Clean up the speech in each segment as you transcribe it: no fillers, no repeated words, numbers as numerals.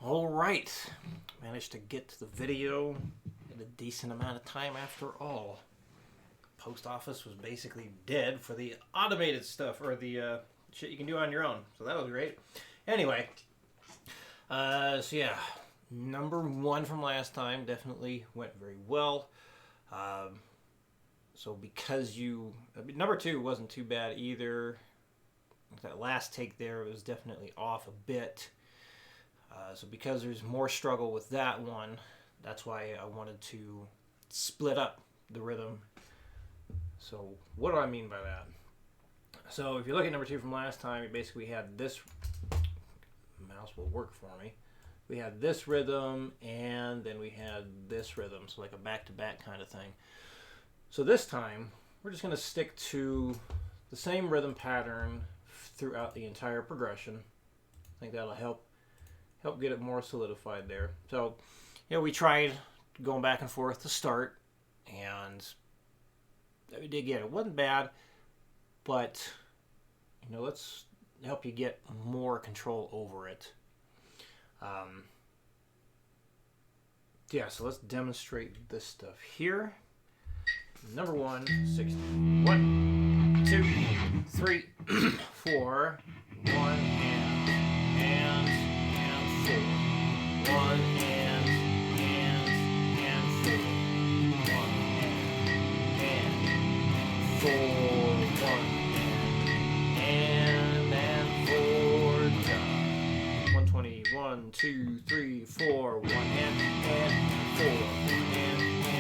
All right, managed to get to the video in a decent amount of time after all. Post office was basically dead for the automated stuff, or the shit you can do on your own, so that was great. Anyway, so yeah, number one from last time definitely went very well. So because number two wasn't too bad either. That last take there was definitely off a bit. So because there's more struggle with that one, that's why I wanted to split up the rhythm. So what do I mean by that? So if you look at number two from last time, basically we had this, mouse will work for me. We had this rhythm and then we had this rhythm, so like a back-to-back kind of thing. So this time, we're just going to stick to the same rhythm pattern throughout the entire progression. I think that'll help get it more solidified there. So, we tried going back and forth to start, and we did get it. It wasn't bad, but, let's help you get more control over it. So let's demonstrate this stuff here. Number 1, 60. 1, 2, 3, 4. 1 and 4. 1 and 4. 1 and 4. 1 and 4. Done. 120. 1, 2, 3, 4. 1 and 4. 1 and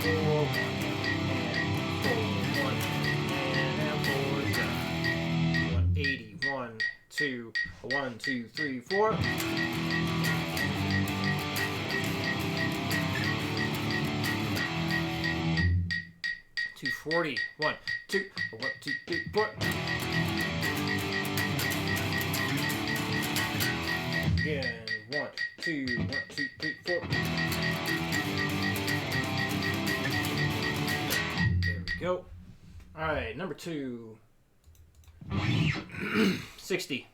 4. 1, 2, 3, 4. 240. 1, 2, 1, 2, 3, 4. Again. 1, 2, 1, 2, 3, 4. There we go. All right, number 2. 60.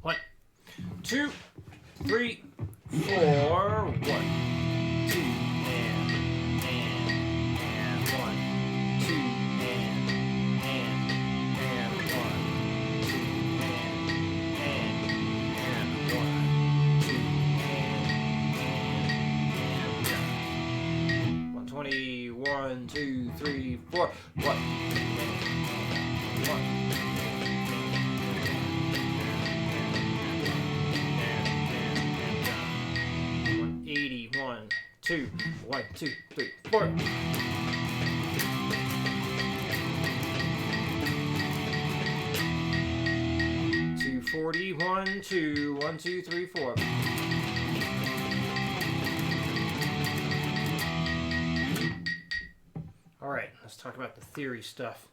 1, 2, 3, 4. 1, 2, and 1, 2, and 1, 2, and 1, 2, and 120. 1, 2, 3, 4. 1. 1, 2, 1, 2, 3, 4. 240. 1, 2, 1, 2, 3, 4. All right, let's talk about the theory stuff.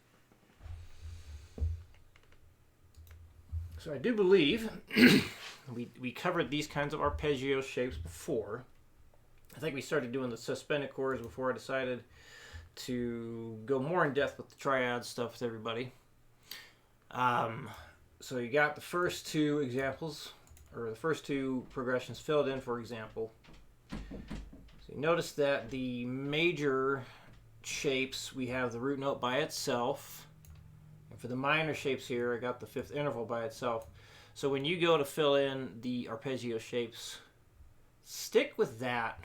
So I do believe we covered these kinds of arpeggio shapes before. I think we started doing the suspended chords before I decided to go more in depth with the triad stuff with everybody. So you got the first two examples, or the first two progressions filled in, for example. So you notice that the major shapes, we have the root note by itself. And for the minor shapes here, I got the fifth interval by itself. So when you go to fill in the arpeggio shapes, stick with that.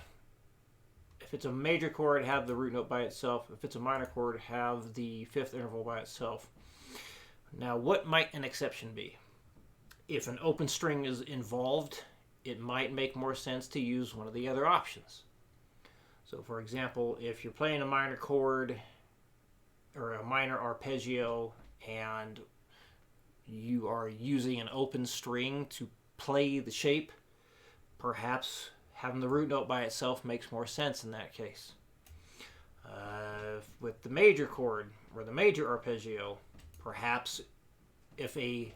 If it's a major chord, have the root note by itself. If it's a minor chord, have the fifth interval by itself. Now, what might an exception be? If an open string is involved, it might make more sense to use one of the other options. So, for example, if you're playing a minor chord or a minor arpeggio and you are using an open string to play the shape, perhaps having the root note by itself makes more sense in that case. With the major chord or the major arpeggio, perhaps if an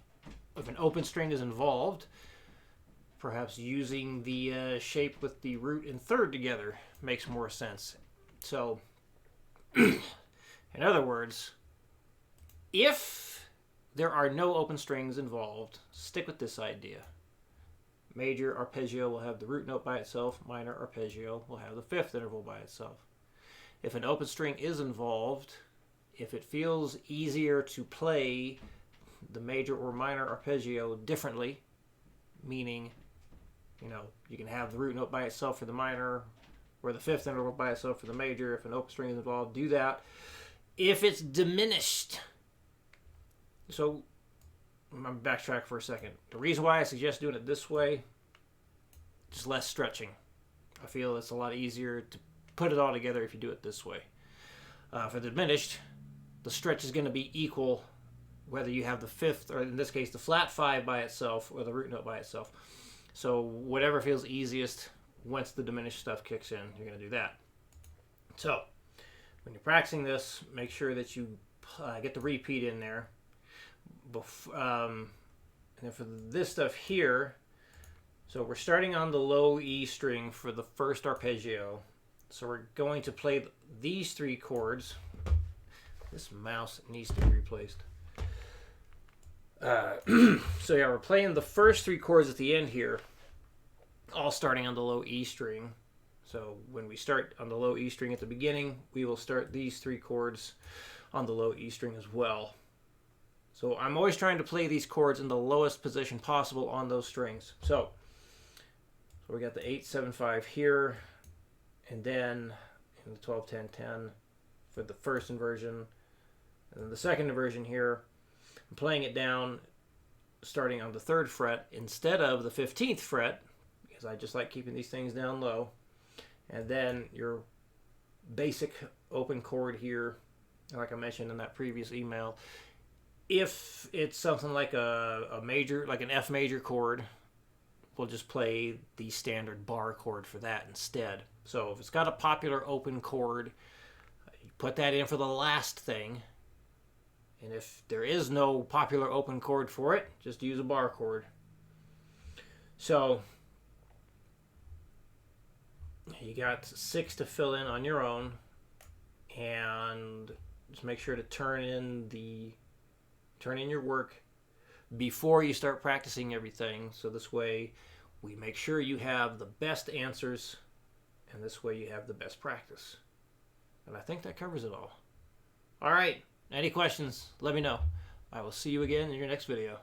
open string is involved, perhaps using the shape with the root and third together makes more sense. So, in other words, if there are no open strings involved, stick with this idea. Major arpeggio will have the root note by itself. Minor arpeggio will have the fifth interval by itself. If an open string is involved, if it feels easier to play the major or minor arpeggio differently, meaning, you can have the root note by itself for the minor or the fifth interval by itself for the major. If an open string is involved, do that. If it's diminished, so I'm going to backtrack for a second. The reason why I suggest doing it this way, just less stretching. I feel it's a lot easier to put it all together if you do it this way. For the diminished, the stretch is going to be equal whether you have the fifth, or in this case the flat 5 by itself or the root note by itself. So whatever feels easiest once the diminished stuff kicks in, you're going to do that. So when you're practicing this, make sure that you get the repeat in there. And then for this stuff here, so we're starting on the low E string for the first arpeggio. So we're going to play these 3 chords. This mouse needs to be replaced. So yeah, we're playing the first 3 chords at the end here, all starting on the low E string. So when we start on the low E string at the beginning, we will start these 3 chords on the low E string as well. So I'm always trying to play these chords in the lowest position possible on those strings. So we got the 8, 7, 5 here, and then in the 12, 10, 10 for the first inversion, and then the second inversion here, I'm playing it down starting on the 3rd fret instead of the 15th fret, because I just like keeping these things down low. And then your basic open chord here, like I mentioned in that previous email, if it's something like a major, like an F major chord, we'll just play the standard bar chord for that instead. So if it's got a popular open chord, you put that in for the last thing. And if there is no popular open chord for it, just use a bar chord. So you got 6 to fill in on your own, and just make sure to turn in your work before you start practicing everything. So this way we make sure you have the best answers, and this way you have the best practice. And I think that covers it all. All right. Any questions, let me know. I will see you again in your next video.